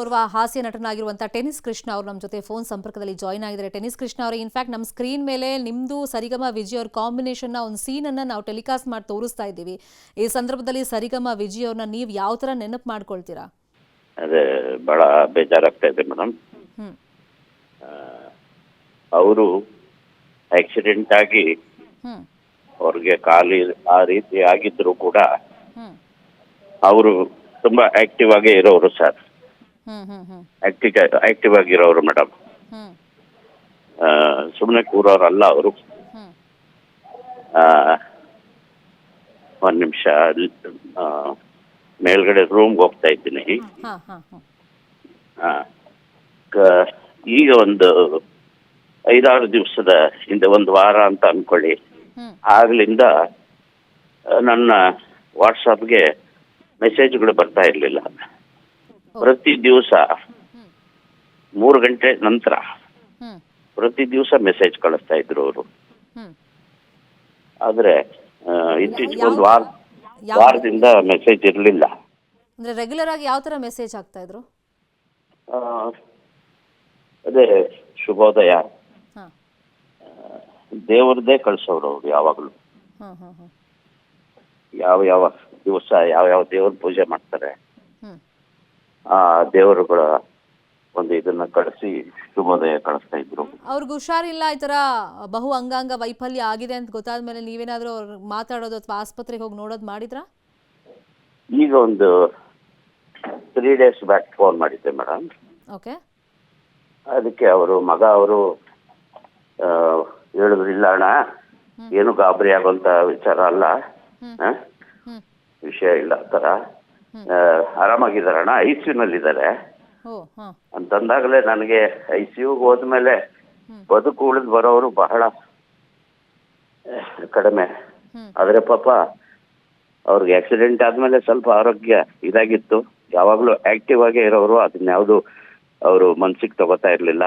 ಓರ್ವ ಹಾಸ್ಯ ನಟನಾಗಿರುವಂತಹ ಟೆನಿಸ್ ಕೃಷ್ಣ ಅವರು ನಮ್ಮ ಜೊತೆ ಫೋನ್ ಸಂಪರ್ಕದಲ್ಲಿ ಜಾಯಿನ್ ಆಗಿದ್ದಾರೆ. ಟೆನಿಸ್ ಕೃಷ್ಣ ಅವರು ಇನ್ಫ್ಯಾಕ್ಟ್ ನಮ್ಮ ಸ್ಕ್ರೀನ್ ಮೇಲೆ ನಿಮ್ದು ಸರಿಗಮ ವಿಜಯ್ ಅವ್ರ ಕಾಂಬಿನೇಷನ್ ನ ಒಂದು ಸೀನ್ ಅನ್ನ ನಾವು ಟೆಲಿಕಾಸ್ಟ್ ಮಾಡಿ ತೋರಿಸ್ತಾ ಇದ್ದೀವಿ. ಈ ಸಂದರ್ಭದಲ್ಲಿ ಸರಿಗಮ ವಿಜಯ್ ಅವ್ರನ್ನ ನೀವು ಯಾವ ತರ ನೆನಪು ಮಾಡ್ಕೊಳ್ತೀರಾ? ಅದೇ ಬಹಳ ಬೇಜಾರಾಗ್ತಾ ಇದೆ ಮೇಡಮ್. ಅವರು ಆಕ್ಸಿಡೆಂಟ್ ಆಗಿ ಅವ್ರಿಗೆ ಕಾಲಿ ಆ ರೀತಿ ಆಗಿದ್ರು ಕೂಡ ಅವರು ತುಂಬಾ ಆಕ್ಟಿವ್ ಆಗಿ ಇರೋರು ಸರ್. ಆಕ್ಟಿವ್ ಆಗಿರೋರು ಮೇಡಮ್. ಸುಮ್ಮನೆ ಕೂರೋರಲ್ಲ ಅವರು. ಒಂದ್ ನಿಮಿಷ ಮೇಲ್ಗಡೆ ರೂಮ್ಗೆ ಹೋಗ್ತಾ ಇದ್ದೀನಿ. ಈಗ ಒಂದು 5-6 ದಿವಸದ ಹಿಂದೆ, ಒಂದು ವಾರ ಅಂತ ಅನ್ಕೊಳ್ಳಿ, ಆಗ್ಲಿಂದ ನನ್ನ ವಾಟ್ಸಪ್ಗೆ ಮೆಸೇಜ್ಗಳು ಬರ್ತಾ ಇರಲಿಲ್ಲ. ಪ್ರತಿ ದಿವಸ 3 ಗಂಟೆ ನಂತರ ಪ್ರತಿ ದಿವಸ ಮೆಸೇಜ್ ಕಳಿಸ್ತಾ ಇದ್ರು ಅವರು. ಆದ್ರೆ ಇತ್ತೀಚೆಗೆ ಒಂದು ವಾರದಿಂದ ಮೆಸೇಜ್ ಇರಲಿಲ್ಲ. ಅಂದ್ರೆ ರೆಗ್ಯುಲರ್ ಆಗಿ ಯಾವ ತರ ಮೆಸೇಜ್ ಆಗ್ತಾ ಇದ್ರು? ಅದೇ ಶುಭೋದಯ, ದೇವ್ರದ್ದೇ ಕಳ್ಸೋರು ಅವ್ರು ಯಾವಾಗಲೂ. ಯಾವ ದಿವಸ ಯಾವ ದೇವ್ರ ಪೂಜೆ ಮಾಡ್ತಾರೆ ಆ ದೇವರುಗಳ ಒಂದು ಇದನ್ನ ಕಳಿಸಿ ಶುಭೋದಯ ಕಳಿಸ್ತಾ ಇದ್ರು. ಅವ್ರಿಗೆ ಹುಷಾರಿಲ್ಲ, ಈ ತರ ಬಹು ಅಂಗಾಂಗ ವೈಫಲ್ಯ ಆಗಿದೆ ಅಂತ ಗೊತ್ತಾದ್ಮೇಲೆ ನೀವೇನಾದ್ರೂ ಮಾತಾಡೋದು ಅಥವಾ ಆಸ್ಪತ್ರೆಗೆ ಹೋಗಿ ನೋಡೋದು ಮಾಡಿದ್ರಾ? ಈಗ ಒಂದು 3 days ಬ್ಯಾಕ್ ಫೋನ್ ಮಾಡಿದ್ದೆ ಮೇಡಮ್. ಓಕೆ. ಅದಕ್ಕೆ ಅವರು ಹೇಳಿದ್ರು, ಇಲ್ಲ ಅಣ್ಣ, ಏನು ಗಾಬರಿ ಆಗೋಂತ ವಿಚಾರ ಅಲ್ಲ, ವಿಷಯ ಇಲ್ಲ, ತರ ಆರಾಮಾಗಿದ್ದಾರಣ್ಣ, ICU-ನಲ್ಲಿದ್ದಾರೆ ಅಂತಂದಾಗಲೇ ನನಗೆ ICU-ಗೆ ಹೋದ್ಮೇಲೆ ಬದುಕು ಉಳಿದು ಬರೋರು ಬಹಳ ಕಡಿಮೆ. ಆದ್ರೆ ಪಾಪ ಅವ್ರಿಗೆ ಆಕ್ಸಿಡೆಂಟ್ ಆದ್ಮೇಲೆ ಸ್ವಲ್ಪ ಆರೋಗ್ಯ ಇದಾಗಿತ್ತು. ಯಾವಾಗಲೂ ಆಕ್ಟಿವ್ ಆಗೇ ಇರೋರು, ಅದನ್ಯಾವುದು ಅವರು ಮನ್ಸಿಗೆ ತಗೋತಾ ಇರ್ಲಿಲ್ಲ.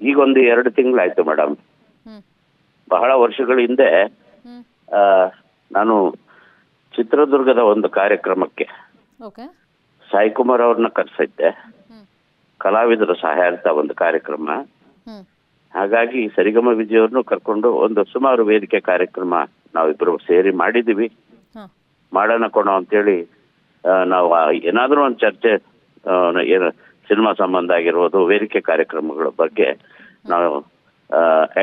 ಈಗ ಒಂದು 2 ತಿಂಗಳಾಯ್ತು ಮೇಡಮ್. ಬಹಳ ವರ್ಷಗಳ ಹಿಂದೆ ನಾನು ಚಿತ್ರದುರ್ಗದ ಒಂದು ಕಾರ್ಯಕ್ರಮಕ್ಕೆ ಸಾಯಿ ಕುಮಾರ್ ಅವ್ರನ್ನ ಕರೆಸಿದ್ದೆ. ಕಲಾವಿದರ ಸಹಾಯಾರ್ಥ ಒಂದು ಕಾರ್ಯಕ್ರಮ. ಹಾಗಾಗಿ ಸರಿಗಮ ವಿಜಯ್ ಅವ್ರನ್ನು ಕರ್ಕೊಂಡು ಒಂದು ಸುಮಾರು ವೇದಿಕೆ ಕಾರ್ಯಕ್ರಮ ನಾವಿಬ್ರು ಸೇರಿ ಮಾಡಿದೀವಿ. ಮಾಡೋಣ ಕೊಡೋ ಅಂತೇಳಿ ನಾವು ಏನಾದ್ರೂ ಒಂದು ಚರ್ಚೆ, ಏನು ಸಿನಿಮಾ ಸಂಬಂಧ ಆಗಿರ್ಬೋದು, ವೇದಿಕೆ ಕಾರ್ಯಕ್ರಮಗಳ ಬಗ್ಗೆ ನಾವು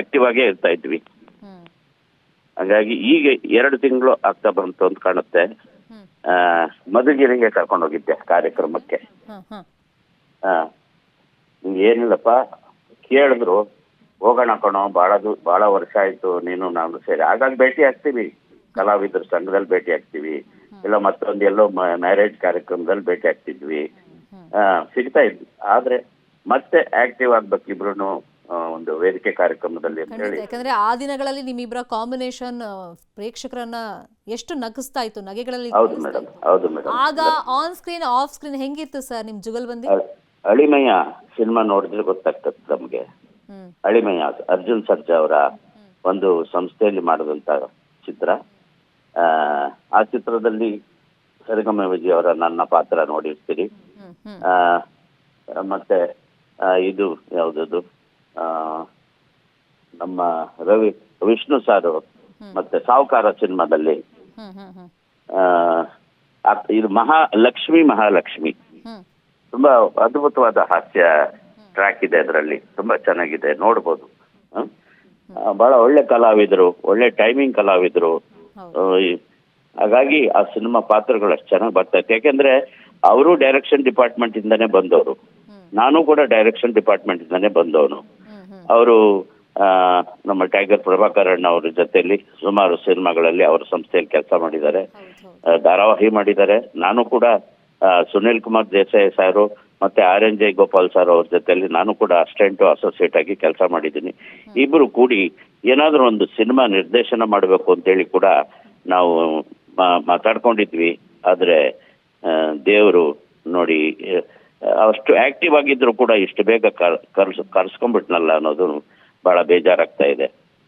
ಆಕ್ಟಿವ್ ಆಗೇ ಇರ್ತಾ ಇದ್ವಿ. ಹಾಗಾಗಿ ಈಗ 2 ತಿಂಗಳು ಆಗ್ತಾ ಬಂತು ಅಂತ ಕಾಣುತ್ತೆ. ಮಧುಗಿರಿಗೆ ಕರ್ಕೊಂಡು ಹೋಗಿದ್ದೆ ಕಾರ್ಯಕ್ರಮಕ್ಕೆ. ಏನಿಲ್ಲಪ್ಪ, ಕೇಳಿದ್ರು, ಹೋಗೋಣ ಕಣೋ, ಬಹಳ ವರ್ಷ ಆಯ್ತು ನೀನು ನಾನು ಸೇರಿ. ಹಾಗಾಗಿ ಭೇಟಿ ಆಗ್ತೀವಿ, ಕಲಾವಿದರ ಸಂಘದಲ್ಲಿ ಭೇಟಿ ಆಗ್ತೀವಿ, ಇಲ್ಲ ಮತ್ತೊಂದು ಎಲ್ಲೋ ಮ್ಯಾರೇಜ್ ಕಾರ್ಯಕ್ರಮದಲ್ಲಿ ಭೇಟಿ ಆಗ್ತಿದ್ವಿ, ಸಿಗ್ತಾ ಇದ್ವಿ. ಆದ್ರೆ ಮತ್ತೆ ಆಕ್ಟಿವ್ ಆಗ್ಬೇಕು ಇಬ್ರು ಒಂದು ವೇದಿಕೆ ಕಾರ್ಯಕ್ರಮದಲ್ಲಿ ಅಂತ ಹೇಳಿ. ಯಾಕಂದ್ರೆ ಆ ದಿನಗಳಲ್ಲಿ ನಿಮ್ಮಿಬ್ಬರ ಕಾಂಬಿನೇಷನ್ ಪ್ರೇಕ್ಷಕರನ್ನ ಎಷ್ಟು ನಗಿಸ್ತಾ ಇತ್ತು, ನಗೆಗಳಲ್ಲಿ. ಹೌದು ಮೇಡಮ್. ಆಗ ಆನ್ ಸ್ಕ್ರೀನ್ ಆಫ್ ಸ್ಕ್ರೀನ್ ಹೆಂಗಿತ್ತು ಸರ್ ನಿಮ್ ಜುಗಲ್ಬಂದಿ? ಅಳಿಮಯ್ಯ ಸಿನಿಮಾ ನೋಡಿದ್ರೆ ಗೊತ್ತಾಗ್ತದೆ ನಮ್ಗೆ. ಅಳಿಮಯ್ಯ ಅರ್ಜುನ್ ಸರ್ಜಾ ಅವರ ಒಂದು ಸಂಸ್ಥೆಯಲ್ಲಿ ಮಾಡಿದಂತ ಚಿತ್ರ. ಆ ಚಿತ್ರದಲ್ಲಿ ಸರಿಗಮ ವಿಜಯ್ ಅವರ ನನ್ನ ಪಾತ್ರ ನೋಡಿರ್ತೀರಿ. ಮತ್ತೆ ಇದು ಯಾವ್ದದು, ನಮ್ಮ ವಿಷ್ಣು ಸಾರು ಮತ್ತೆ ಸಾವುಕಾರ ಸಿನಿಮಾದಲ್ಲಿ ಇದು ಮಹಾಲಕ್ಷ್ಮಿ ತುಂಬಾ ಅದ್ಭುತವಾದ ಹಾಸ್ಯ ಟ್ರ್ಯಾಕ್ ಇದೆ ಅದರಲ್ಲಿ, ತುಂಬಾ ಚೆನ್ನಾಗಿದೆ, ನೋಡ್ಬೋದು. ಬಹಳ ಒಳ್ಳೆ ಕಲಾವಿದರು, ಒಳ್ಳೆ ಟೈಮಿಂಗ್ ಕಲಾವಿದರು. ಹಾಗಾಗಿ ಆ ಸಿನಿಮಾ ಪಾತ್ರಗಳು ಅಷ್ಟು ಚೆನ್ನಾಗಿ ಬರ್ತಾ ಇತ್ತು. ಯಾಕೆಂದ್ರೆ ಅವರು ಡೈರೆಕ್ಷನ್ ಡಿಪಾರ್ಟ್ಮೆಂಟ್ ಇಂದಾನೆ ಬಂದವರು, ನಾನು ಕೂಡ ಡೈರೆಕ್ಷನ್ ಡಿಪಾರ್ಟ್ಮೆಂಟ್ ಇಂದಾನೆ ಬಂದವನು. ಅವರು ನಮ್ಮ ಟೈಗರ್ ಪ್ರಭಾಕರ್ ಅಣ್ಣ ಅವ್ರ ಜೊತೆಯಲ್ಲಿ ಸುಮಾರು ಸಿನಿಮಾಗಳಲ್ಲಿ ಅವ್ರ ಸಂಸ್ಥೆಯಲ್ಲಿ ಕೆಲಸ ಮಾಡಿದ್ದಾರೆ, ಧಾರಾವಾಹಿ ಮಾಡಿದ್ದಾರೆ. ನಾನು ಕೂಡ ಸುನಿಲ್ ಕುಮಾರ್ ದೇಸಾಯಿ ಸಾರು ಮತ್ತೆ RNJ ಗೋಪಾಲ್ ಸರ್ ಅವ್ರ ಜೊತೆಯಲ್ಲಿ ನಾನು ಕೂಡ ಅಸೋಸಿಯೇಟ್ ಆಗಿ ಕೆಲಸ ಮಾಡಿದ್ದೀನಿ. ಇಬ್ರು ಕೂಡಿ ಏನಾದ್ರೂ ಒಂದು ಸಿನಿಮಾ ನಿರ್ದೇಶನ ಮಾಡಬೇಕು ಅಂತೇಳಿ ಕೂಡ ನಾವು ಮಾತಾಡ್ಕೊಂಡಿದ್ವಿ. ಆದ್ರೆ ದೇವರು ನೋಡಿ, ಅಷ್ಟು ಆಕ್ಟಿವ್ ಆಗಿದ್ರು ಕೂಡ ಇಷ್ಟು ಬೇಗ ಕರ್ಸ್ಕೊಂಡ್ಬಿಟ್ನಲ್ಲ ಅನ್ನೋದು ಬಹಳ ಬೇಜಾರಾಗ್ತಾ ಇದೆ.